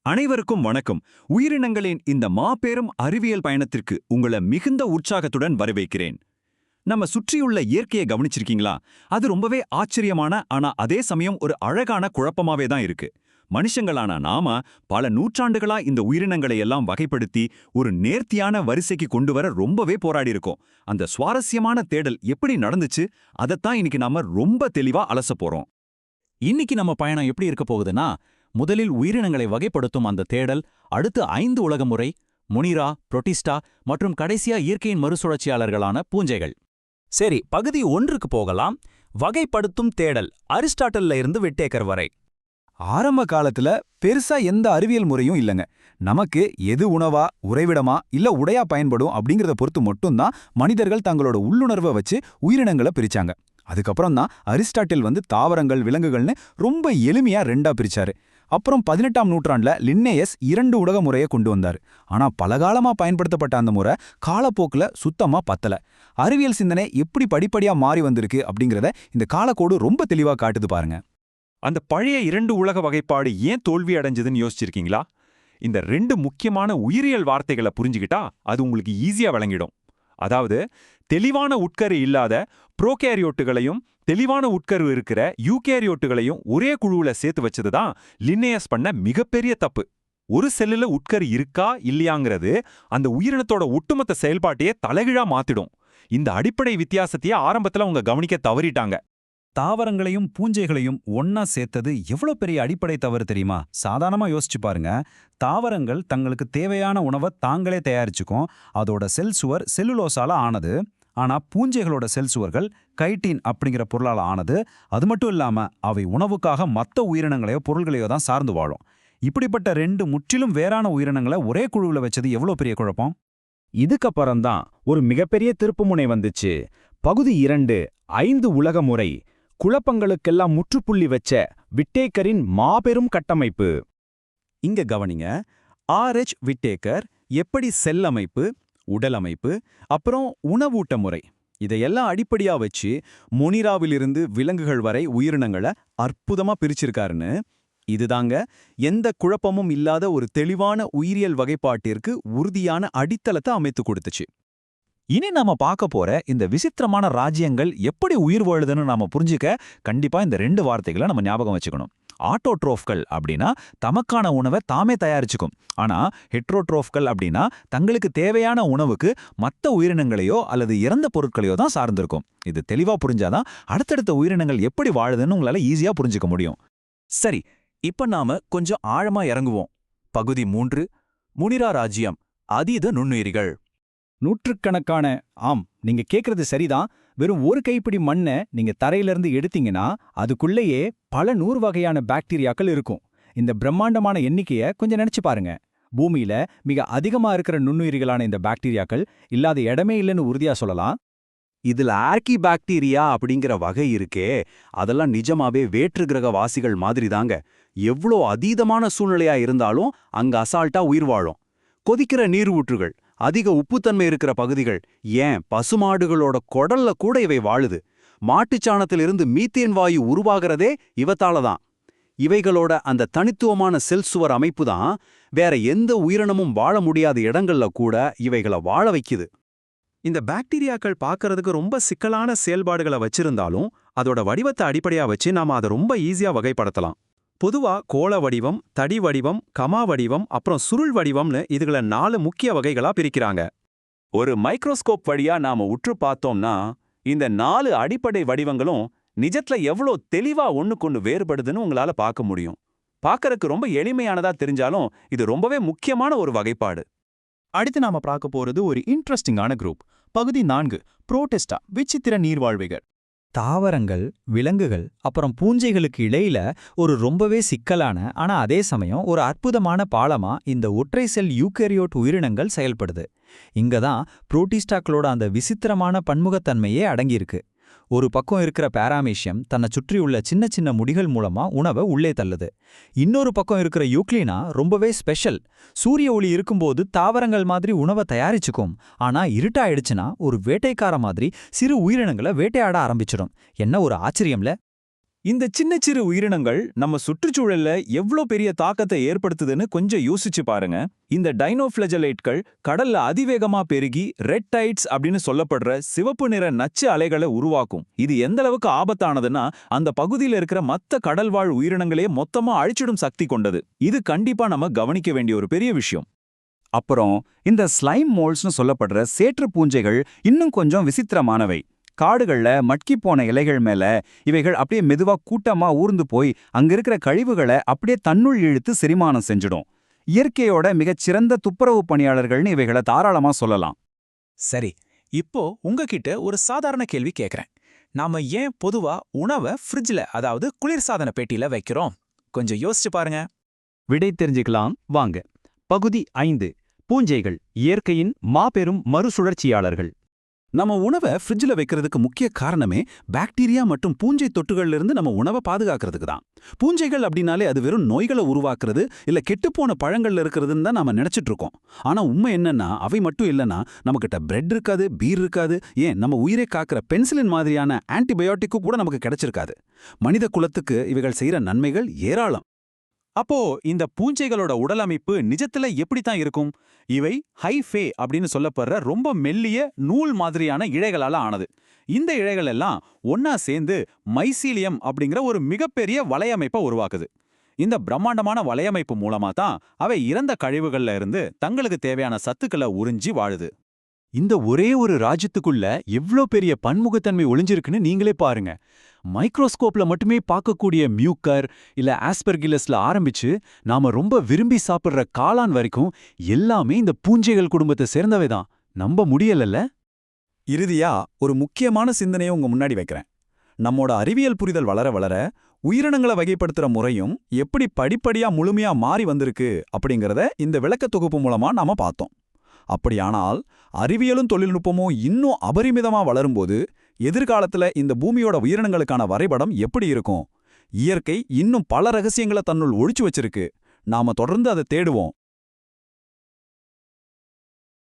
அனைவருக்கும் வணக்கம். உயிரினங்களின் இந்த மாபெரும் அறிவியல் பயணத்திற்கு உங்களை மிகுந்த உற்சாகத்துடன் வரவேற்கிறேன். நம்ம சுற்றியுள்ள இயற்கையை கவனிச்சிருக்கீங்களா? அது ரொம்பவே ஆச்சரியமான, ஆனா அதே சமயம் ஒரு அழகான குழப்பமாவே தான் இருக்கு. மனுஷங்களான நாம பல நூற்றாண்டுகளா இந்த உயிரினங்களை எல்லாம் வகைப்படுத்தி ஒரு நேர்த்தியான வரிசைக்கு கொண்டு வர ரொம்பவே போராடி இருக்கோம். அந்த சுவாரஸ்யமான தேடல் எப்படி நடந்துச்சு, அதைத்தான் இன்னைக்கு நாம ரொம்ப தெளிவா அலச போறோம். இன்னைக்கு நம்ம பயணம் எப்படி இருக்க போகுதுன்னா, முதலில் உயிரினங்களை வகைப்படுத்தும் அந்த தேடல், அடுத்து 5 உலக முறை, முனிரா, புரோட்டிஸ்டா மற்றும் கடைசியா இயற்கையின் மறுசுழற்சியாளர்களான பூஞ்சைகள். சரி, பகுதி 1க்கு போகலாம். வகைப்படுத்தும் தேடல், அரிஸ்டாட்டல்ல இருந்து விட்டேக்கர் வரை. ஆரம்ப காலத்துல பெருசா எந்த அறிவியல் முறையும் இல்லைங்க. நமக்கு எது உணவா, உறைவிடமா இல்ல உடையா பயன்படும் அப்படிங்கறத பொறுத்து மட்டும்தான் மனிதர்கள் தங்களோட உள்ளுணர்வை வச்சு உயிரினங்களை பிரிச்சாங்க. அதுக்கப்புறம் தான் அரிஸ்டாட்டில் தாவரங்கள், விலங்குகள்னு ரொம்ப எளிமையா 2ஆ பிரிச்சாரு. அப்புறம் 18ஆம் நூற்றாண்டுல லின்னேயஸ் 2 உலக முறையை கொண்டு வந்தாரு. ஆனா பலகாலமா பயன்படுத்தப்பட்ட அந்த முறை காலப்போக்குல சுத்தமா பத்தல. அறிவியல் சிந்தனை எப்படி படிப்படியா மாறி வந்திருக்கு அப்படிங்கறத இந்த காலக்கோடு ரொம்ப தெளிவா காட்டுது பாருங்க. அந்த பழைய 2 உலக வகைப்பாடு ஏன் தோல்வி அடைஞ்சதுன்னு யோசிச்சிருக்கீங்களா? இந்த 2 முக்கியமான உயிரியல் வார்த்தைகளை புரிஞ்சுக்கிட்டா அது உங்களுக்கு ஈஸியா விளங்கிடும். அதாவது, தெளிவான உட்கரு இல்லாத புரோகேரியோட்டுகளையும் தெளிவான உட்கரு இருக்கிற யூகேரியோட்டுகளையும் ஒரே குழுவுல சேர்த்து வச்சதுதான் லின்னேயஸ் பண்ண மிகப்பெரிய தப்பு. ஒரு செல்லுல உட்கரு இருக்கா இல்லையாங்கிறது அந்த உயிரினத்தோட ஒட்டுமொத்த செயல்பாட்டையே தலைகீழா மாத்திடும். இந்த அடிப்படை வித்தியாசத்தையே ஆரம்பத்துல அவங்க கவனிக்க தவறிட்டாங்க. தாவரங்களையும் பூஞ்சைகளையும் ஒன்னா சேர்த்தது எவ்வளோ பெரிய அடிப்படை தவறு தெரியுமா? சாதாரணமா யோசிச்சு பாருங்க. தாவரங்கள் தங்களுக்கு தேவையான உணவை தாங்களே தயாரிச்சுக்கும். அதோட செல் சுவர் செல்லுலோசால ஆனது. ஆனா பூஞ்சைகளோட செல் சுவர்கள் கைட்டின் அப்படிங்கிற பொருளால ஆனது. அது மட்டும் இல்லாம அவை உணவுக்காக மற்ற உயிரினங்களையோ பொருள்களையோ தான் சார்ந்து வாழும். இப்படிப்பட்ட 2 முற்றிலும் வேறான உயிரினங்களை ஒரே குழுவுல வச்சது எவ்வளோ பெரிய குழப்பம். இதுக்கப்புறம்தான் ஒரு மிகப்பெரிய திருப்புமுனை வந்துச்சு. பகுதி 2, 5 உலக முறை, குழப்பங்களுக்கெல்லாம் முற்றுப்புள்ளி வச்ச விட்டேக்கரின் மாபெரும் கட்டமைப்பு. இங்க கவனிங்க. ஆர்.எச். விட்டேக்கர் எப்படி செல் அமைப்பு, உடல் அமைப்பு, அப்புறம் உணவூட்ட முறை இதையெல்லாம் அடிப்படையா வச்சு முனிராவிலிருந்து விலங்குகள் வரை உயிரினங்களை அற்புதமா பிரிச்சிருக்காருன்னு. இதுதாங்க எந்த குழப்பமும் இல்லாத ஒரு தெளிவான உயிரியல் வகைப்பாட்டிற்கு உறுதியான அடித்தளத்தை அமைத்து கொடுத்துச்சு. இனி நாம பார்க்க போற இந்த விசித்திரமான ராஜ்யங்கள் எப்படி உயிர் வாழுதுன்னு நாம புரிஞ்சுக்க கண்டிப்பா இந்த 2 வார்த்தைகளை நம்ம ஞாபகம் வச்சுக்கணும். ஆட்டோட்ரோஃப்கள் அப்படின்னா தமக்கான உணவை தாமே தயாரிச்சுக்கும். ஆனா ஹெட்ரோட்ரோஃப்கள் அப்படின்னா தங்களுக்கு தேவையான உணவுக்கு மற்ற உயிரினங்களையோ அல்லது இறந்த பொருட்களையோ தான் சார்ந்திருக்கும். இது தெளிவா புரிஞ்சாதான் அடுத்தடுத்த உயிரினங்கள் எப்படி வாழுதுன்னு உங்களால ஈஸியா புரிஞ்சுக்க முடியும். சரி, இப்ப நாம கொஞ்சம் ஆழமா இறங்குவோம். பகுதி 3, முனிரா ராஜ்யம், அதீத நுண்ணுயிரிகள். நூற்றுக்கணக்கான, ஆம், நீங்க கேக்குறது சரிதான். வெறும் ஒரு கைப்பிடி மண்ணை நீங்க தரையிலிருந்து எடுத்தீங்கன்னா அதுக்குள்ளேயே பல 100 வகையான பாக்டீரியாக்கள் இருக்கும். இந்த பிரம்மாண்டமான எண்ணிக்கையை கொஞ்சம் நினைச்சு பாருங்க. பூமியில மிக அதிகமா இருக்கிற நுண்ணுயிரிகளான இந்த பாக்டீரியாக்கள் இல்லாத இடமே இல்லைன்னு உறுதியா சொல்லலாம். இதுல ஆர்கி பாக்டீரியா அப்படிங்கிற வகை இருக்கே, அதெல்லாம் நிஜமாவே வேற்று கிரக வாசிகள் மாதிரி தாங்க. எவ்வளோ அதீதமான சூழ்நிலையா இருந்தாலும் அங்க அசால்ட்டா உயிர் வாழும். கொதிக்கிற நீர் ஊற்றுகள், அதிக உப்புத்தன்மை இருக்கிற பகுதிகள், ஏன் பசுமாடுகளோட குடல்ல கூட இவை வாழுது. மாட்டுச்சாணத்திலிருந்து மீத்தேன் வாயு உருவாகிறதே இவத்தால தான். இவைகளோட அந்த தனித்துவமான செல் சுவர் அமைப்பு தான் வேற எந்த உயிரினமும் வாழ முடியாத இடங்கள்ல கூட இவைகளை வாழ வைக்குது. இந்த பாக்டீரியாக்கள் பார்க்கறதுக்கு ரொம்ப சிக்கலான செயல்பாடுகளை வச்சிருந்தாலும் அதோட வடிவத்தை அடிப்படையா வச்சு நாம அதை ரொம்ப ஈஸியா வகைப்படுத்தலாம். பொதுவா கோள வடிவம், தடி வடிவம், கமா வடிவம், அப்புறம் சுருள் வடிவம்னு இதுகளை 4 முக்கிய வகைகளா பிரிக்கிறாங்க. ஒரு மைக்ரோஸ்கோப் வழியா நாம உற்று பார்த்தோம்னா இந்த 4 அடிப்படை வடிவங்களும் நிஜத்துல எவ்வளோ தெளிவா ஒண்ணுக்கொன்னு வேறுபடுதுன்னு உங்களால பார்க்க முடியும். பார்க்கறதுக்கு ரொம்ப எளிமையானதா தெரிஞ்சாலும் இது ரொம்பவே முக்கியமான ஒரு வகைப்பாடு. அடுத்து நாம பார்க்க போறது ஒரு இன்ட்ரெஸ்டிங்கான குரூப். பகுதி 4, புரோட்டிஸ்டா, விசித்திர நீர்வாழ்விகள். தாவரங்கள், விலங்குகள் அப்புறம் பூஞ்சைகளுக்கு இடையில ஒரு ரொம்பவே சிக்கலான, ஆனா அதே சமயம் ஒரு அற்புதமான பாலமா இந்த ஒற்றை செல் யூகேரியோட் உயிரினங்கள் செயல்படுது. இங்கதான் புரோட்டிஸ்டாக்களோட அந்த விசித்திரமான பன்முகத்தன்மையே அடங்கியிருக்கு. ஒரு பக்கம் இருக்கிற பாராமீஷியம் தன்னை சுற்றியுள்ள சின்ன சின்ன முடிகள் மூலமா உணவை உள்ளே தள்ளுது. இன்னொரு பக்கம் இருக்கிற யூக்ளினா ரொம்பவே ஸ்பெஷல். சூரிய ஒளி இருக்கும்போது தாவரங்கள் மாதிரி உணவை தயாரிச்சுக்கும். ஆனா இருட்டாயிடுச்சுன்னா ஒரு வேட்டைக்கார மாதிரி சிறு உயிரினங்களை வேட்டையாட ஆரம்பிச்சிடும். என்ன ஒரு ஆச்சரியம்ல! இந்த சின்ன சிறு உயிரினங்கள் நம்ம சுற்றுச்சூழல்ல எவ்ளோ பெரிய தாக்கத்தை ஏற்படுத்துதுன்னு கொஞ்சம் யோசிச்சு பாருங்க. இந்த டைனோஃபிளஜலேட்கள் கடல்ல அதிவேகமா பெருகி ரெட் டைட்ஸ் அப்படின்னு சொல்லப்படுற சிவப்பு நிற நச்சு அலைகளை உருவாக்கும். இது எந்த அளவுக்கு ஆபத்தானதுன்னா அந்த பகுதியில் இருக்கிற மத்த கடல்வாழ் உயிரினங்களே மொத்தமா அழிச்சிடும் சக்தி கொண்டது. இது கண்டிப்பா நம்ம கவனிக்க வேண்டிய ஒரு பெரிய விஷயம். அப்புறம் இந்த ஸ்லைம் மோல்ஸ்னு சொல்லப்படுற சேற்று பூஞ்சைகள் இன்னும் கொஞ்சம் விசித்திரமானவை. காடுகள்ல மட்கி போன இலைகள் மேல இவைகள் அப்படியே மெதுவா கூட்டமா ஊர்ந்து போய் அங்க இருக்கிற கழிவுகளை அப்படியே தன்னுள் இழுத்து செரிமானம் செஞ்சிடும். இயற்கையோட மிகச்சிறந்த துப்புரவு பணியாளர்கள்னு இவைகளை தாராளமா சொல்லலாம். சரி, இப்போ உங்ககிட்ட ஒரு சாதாரண கேள்வி கேட்கறேன். நாம ஏன் பொதுவா உணவை ஃப்ரிட்ஜ்ல, அதாவது குளிர்சாதன பெட்டியில வைக்கிறோம்? கொஞ்சம் யோசிச்சு பாருங்க. விடை தெரிஞ்சுக்கலாம் வாங்க. பகுதி 5. பூஞ்சைகள், இயற்கையின் மாபெரும் மறுசுழற்சியாளர்கள். நம்ம உணவை ஃப்ரிட்ஜில் வைக்கிறதுக்கு முக்கிய காரணமே பாக்டீரியா மற்றும் பூஞ்சை தொட்டுகள்ல இருந்து நம்ம உணவை பாதுகாக்கிறதுக்கு தான். பூஞ்சைகள் அப்படின்னாலே அது வெறும் நோய்களை உருவாக்குறது இல்ல கெட்டுப்போன பழங்கள்ல இருக்கிறதுன்னு தான் நாம நினைச்சிட்டு இருக்கோம். ஆனா உண்மை என்னன்னா அவை மட்டும் இல்லைன்னா நம்மகிட்ட பிரெட் இருக்காது, பீர் இருக்காது, ஏன் நம்ம உயிரை காக்கிற பென்சிலின் மாதிரியான ஆன்டிபயோட்டிக்கும் கூட நமக்கு கிடைச்சிருக்காது. மனித குலத்துக்கு இவைகள் செய்யற நன்மைகள் ஏராளம். அப்போ இந்த பூஞ்சைகளோட உடலமைப்பு நிஜத்துல எப்படித்தான் இருக்கும்? இவை ஹைஃபே அப்படின்னு சொல்லப்படுற ரொம்ப மெல்லிய நூல் மாதிரியான இழைகளால ஆனது. இந்த இழைகள் எல்லாம் ஒன்னா சேர்ந்து மைசீலியம் அப்படிங்கிற ஒரு மிகப்பெரிய வலையமைப்பை உருவாக்குது. இந்த பிரம்மாண்டமான வலையமைப்பு மூலமா தான் அவை இறந்த கழிவுகள்ல இருந்து தங்களுக்கு தேவையான சத்துக்களை உறிஞ்சி வாழுது. இந்த ஒரே ஒரு ராஜ்யத்துக்குள்ள எவ்ளோ பெரிய பன்முகத்தன்மை ஒளிஞ்சிருக்குன்னு நீங்களே பாருங்க. மைக்ரோஸ்கோப்ல மட்டுமே பார்க்கக்கூடிய மியூக்கர் இல்ல ஆஸ்பெர்கில்லஸ்ல ஆரம்பிச்சு நாம ரொம்ப விரும்பி சாப்பிடுற காளான் வரைக்கும் எல்லாமே இந்த பூஞ்சைகள் குடும்பத்தை சேர்ந்தவை தான். நம்ப முடியலல்ல? இறுதியா ஒரு முக்கியமான சிந்தனையை உங்க முன்னாடி வைக்கிறேன். நம்மோட அறிவியல் புரிதல் வளர வளர உயிரினங்களை வகைப்படுத்துற முறையும் எப்படி படிப்படியா முழுமையா மாறி வந்திருக்கு அப்படிங்கறத இந்த விளக்கத் தொகுப்பு மூலமா நாம பார்த்தோம். அப்படியானால் அறிவியலும் தொழில்நுட்பமும் இன்னும் அபரிமிதமா வளரும்போது எதிர்காலத்துல இந்த பூமியோட உயிரினங்களுக்கான வரைபடம் எப்படி இருக்கும்? இயற்கை இன்னும் பல ரகசியங்களை தன்னுள் ஒழிச்சு வச்சிருக்கு. நாம தொடர்ந்து அதை தேடுவோம்.